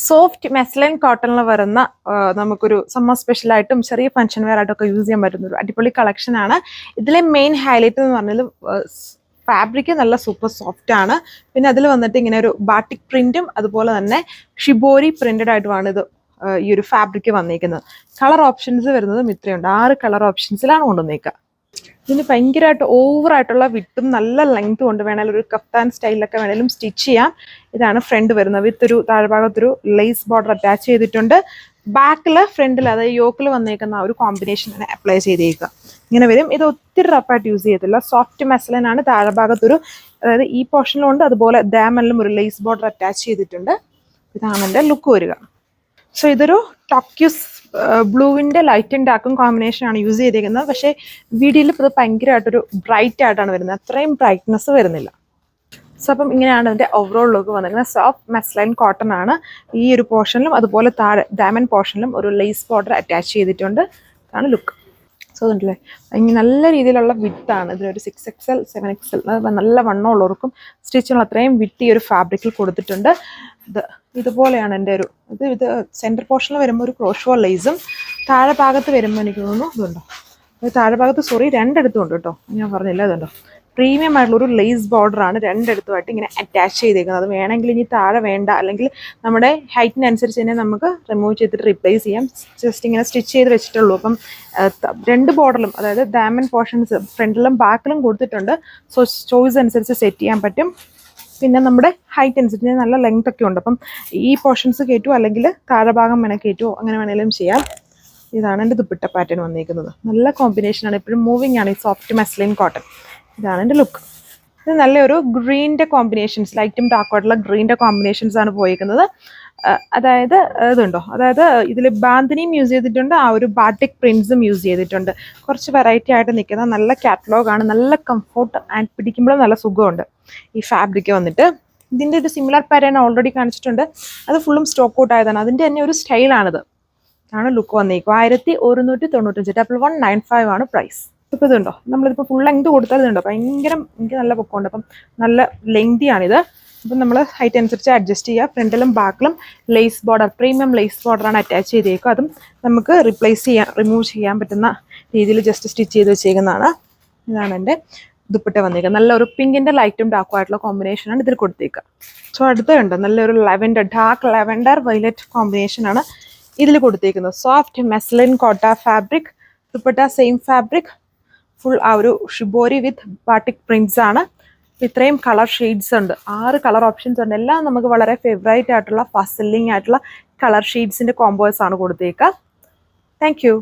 Soft മെസ്ലൈൻ കോട്ടണിൽ വരുന്ന നമുക്കൊരു സമ്മർ സ്പെഷ്യലായിട്ടും ചെറിയ ഫംഗ്ഷൻ വെയർ ആയിട്ടൊക്കെ യൂസ് ചെയ്യാൻ പറ്റുന്ന ഒരു അടിപൊളി കളക്ഷൻ ആണ്. ഇതിലെ മെയിൻ ഹൈലൈറ്റ് എന്ന് പറഞ്ഞാൽ ഫാബ്രിക് നല്ല സൂപ്പർ സോഫ്റ്റ് ആണ്. പിന്നെ അതിൽ വന്നിട്ട് ഇങ്ങനെ ഒരു ബാട്ടിക് പ്രിന്റും അതുപോലെ തന്നെ ഷിബോരി പ്രിന്റഡ് ആയിട്ടുമാണ് ഇത് ഈ ഒരു ഫാബ്രിക് വന്നിരിക്കുന്നത്. കളർ ഓപ്ഷൻസ് വരുന്നതും ഇത്രയുണ്ട്. 6 കളർ ഓപ്ഷൻസിലാണ് കൊണ്ടുവന്നേക്കുക. ഇതിന് ഭയങ്കരമായിട്ട് ഓവറായിട്ടുള്ള വിട്ടും നല്ല ലെങ്ത്തും കൊണ്ട് വേണമെങ്കിൽ ഒരു കഫ്താൻ സ്റ്റൈലിലൊക്കെ വേണമെങ്കിലും സ്റ്റിച്ച് ചെയ്യാം. ഇതാണ് ഫ്രണ്ട് വരുന്നത്. വിത്തൊരു താഴ്ഭാഗത്തൊരു ലേസ് ബോർഡർ അറ്റാച്ച് ചെയ്തിട്ടുണ്ട്. ബാക്കിൽ ഫ്രണ്ടിൽ അതായത് യോക്കിൽ വന്നേക്കുന്ന ആ ഒരു കോമ്പിനേഷനാണ് അപ്ലൈ ചെയ്തേക്കുക. ഇങ്ങനെ വരും. ഇത് ഒത്തിരി റഫായിട്ട് യൂസ് ചെയ്യത്തില്ല. സോഫ്റ്റ് മെസ്ലൈൻ ആണ്. താഴ്ഭാഗത്തൊരു അതായത് ഈ പോർഷനിലുണ്ട്, അതുപോലെ ദാമനിലും ഒരു ലേസ് ബോർഡർ അറ്റാച്ച് ചെയ്തിട്ടുണ്ട്. ഇതാണ് എൻ്റെ ലുക്ക് വരിക. സോ ഇതൊരു ടോക്യൂസ് ബ്ലൂവിൻ്റെ ലൈറ്റ് ആൻഡ് ഡാർക്കും കോമ്പിനേഷനാണ് യൂസ് ചെയ്തിരിക്കുന്നത്. പക്ഷേ വീഡിയോയിൽ ഇത് ഭയങ്കരമായിട്ടൊരു ബ്രൈറ്റ് ആയിട്ടാണ് വരുന്നത്. അത്രയും ബ്രൈറ്റ്നെസ് വരുന്നില്ല. സോ അപ്പം ഇങ്ങനെയാണ് അതിൻ്റെ ഓവറോൾ ലുക്ക് വന്നിരിക്കുന്നത്. സോഫ്റ്റ് മെസ്ലൈൻ കോട്ടൺ ആണ്. ഈ ഒരു പോർഷനിലും അതുപോലെ താഴെ ഡയമൻ പോർഷനിലും ഒരു ലേസ് ബോർഡർ അറ്റാച്ച് ചെയ്തിട്ടുണ്ട്. ഇതാണ് ലുക്ക്. സോ അതുണ്ടല്ലേ നല്ല രീതിയിലുള്ള വിത്താണ്. ഇതിലൊരു 6XL 7XL നല്ല വണ്ണമുള്ളവർക്കും സ്റ്റിച്ചുള്ള അത്രയും വിത്ത് ഈ ഒരു ഫാബ്രിക്കിൽ കൊടുത്തിട്ടുണ്ട്. ഇതുപോലെയാണ് എൻ്റെ ഒരു ഇത് സെൻറ്റർ പോർഷനിൽ വരുമ്പോൾ ഒരു ക്രോഷോ ലേസും താഴെ ഭാഗത്ത് വരുമ്പോൾ എനിക്ക് തോന്നുന്നു ഇതുണ്ടോ താഴെ ഭാഗത്ത് രണ്ടിടത്തും ഉണ്ട് കേട്ടോ, ഞാൻ പറഞ്ഞില്ല. ഇതുണ്ടോ പ്രീമിയം ആയിട്ടുള്ളൊരു ലേസ് ബോർഡറാണ് രണ്ടിടത്തുമായിട്ട് ഇങ്ങനെ അറ്റാച്ച് ചെയ്തേക്കുന്നത്. അത് വേണമെങ്കിൽ ഇനി താഴെ വേണ്ട, അല്ലെങ്കിൽ നമ്മുടെ ഹൈറ്റിനനുസരിച്ച് തന്നെ നമുക്ക് റിമൂവ് ചെയ്തിട്ട് റീപ്ലേസ് ചെയ്യാം. ജസ്റ്റ് ഇങ്ങനെ സ്റ്റിച്ച് ചെയ്ത് വെച്ചിട്ടുള്ളൂ. അപ്പം 2 ബോർഡറിലും അതായത് ഡയമൻ പോർഷൻസ് ഫ്രണ്ടിലും ബാക്കിലും കൊടുത്തിട്ടുണ്ട്. സോ ചോയ്സ് അനുസരിച്ച് സെറ്റ് ചെയ്യാൻ പറ്റും. പിന്നെ നമ്മുടെ ഹൈറ്റ് അനുസരിച്ച് നല്ല ലെങ്ത് ഒക്കെ ഉണ്ട്. അപ്പം ഈ പോർഷൻസ് കയറ്റുമോ അല്ലെങ്കിൽ താഴെ ഭാഗം വേണേൽ കയറ്റുമോ, അങ്ങനെ വേണമെങ്കിലും ചെയ്യാം. ഇതാണ് എൻ്റെ ദുപ്പട്ട പാറ്റേൺ വന്നിരിക്കുന്നത്. നല്ല കോമ്പിനേഷനാണ്. എപ്പോഴും മൂവിങ് ആണ് ഈ സോഫ്റ്റ് മെസ്ലൈൻ കോട്ടൺ. ഇതാണ് എൻ്റെ ലുക്ക്. ഇത് നല്ലൊരു ഗ്രീനിൻ്റെ കോമ്പിനേഷൻസ്, ലൈറ്റും ഡാർക്കുമായിട്ടുള്ള ഗ്രീനിൻ്റെ കോമ്പിനേഷൻസ് ആണ് പോയിരിക്കുന്നത്. അതായത് ഇതുണ്ടോ, അതായത് ഇതിൽ ബാന്തിനിയും യൂസ് ചെയ്തിട്ടുണ്ട്, ആ ഒരു ബാട്ടിക് പ്രിൻസും യൂസ് ചെയ്തിട്ടുണ്ട്. കുറച്ച് വെറൈറ്റി ആയിട്ട് നിൽക്കുന്ന നല്ല കാറ്റലോഗാണ്. നല്ല കംഫോർട്ട് ആൻഡ് പിടിക്കുമ്പോഴും നല്ല സുഖമുണ്ട് ഈ ഫാബ്രിക് വന്നിട്ട്. ഇതിൻ്റെ ഒരു സിമിലർ പാറ്റേൺ ഓൾറെഡി കാണിച്ചിട്ടുണ്ട്. അത് ഫുള്ളും സ്റ്റോക്ക് ഔട്ട് ആയതാണ്. അതിൻ്റെ തന്നെ ഒരു സ്റ്റൈലാണിത്. ആണ് ലുക്ക് വന്നേക്കും. 1195 1195 ആണ് പ്രൈസ്. ഇപ്പോൾ ഇതുണ്ടോ, നമ്മളിതിപ്പോൾ ഫുൾ ലെങ്ത് കൊടുത്താൽ ഇതുണ്ടോ ഭയങ്കര എനിക്ക് നല്ല പൊക്കമുണ്ട്. അപ്പം നല്ല ലെങ്തിയാണിത്. അപ്പം നമ്മൾ ഹൈറ്റ് അനുസരിച്ച് അഡ്ജസ്റ്റ് ചെയ്യുക. ഫ്രണ്ടിലും ബാക്കിലും ലേസ് ബോർഡർ, പ്രീമിയം ലേസ് ബോർഡറാണ് അറ്റാച്ച് ചെയ്തേക്കുക. അതും നമുക്ക് റിമൂവ് ചെയ്യാൻ പറ്റുന്ന രീതിയിൽ ജസ്റ്റ് സ്റ്റിച്ച് ചെയ്ത് വെച്ചേക്കുന്നതാണ്. ഇതാണ് എൻ്റെ ദുപ്പട്ട വന്നേക്കുക. നല്ലൊരു പിങ്കിൻ്റെ ലൈറ്റും ഡാർക്കും ആയിട്ടുള്ള കോമ്പിനേഷനാണ് ഇതിൽ കൊടുത്തേക്കുക. സോ അടുത്തുണ്ട് നല്ലൊരു ഡാർക്ക് ലെവൻഡർ വയലറ്റ് കോമ്പിനേഷനാണ് ഇതിൽ കൊടുത്തേക്കുന്നത്. സോഫ്റ്റ് മെസ്ലിൻ കോട്ട fabric. Dupatta same fabric. Full ആ ഒരു ഷിബോരി വിത്ത് ബാട്ടിക് പ്രിന്റ്സ് ആണ്. ഇത്രയും കളർ ഷെയ്ഡ്സ് ഉണ്ട്. 6 കളർ ഓപ്ഷൻസ് ഉണ്ട്. എല്ലാം നമുക്ക് വളരെ ഫേവറേറ്റ് ആയിട്ടുള്ള ഫാസ്റ്റ് സെല്ലിംഗ് ആയിട്ടുള്ള കളർ ഷെയ്ഡ്സിൻ്റെ കോമ്പോസ് ആണ് കൊടുത്തേക്കുക. Thank you.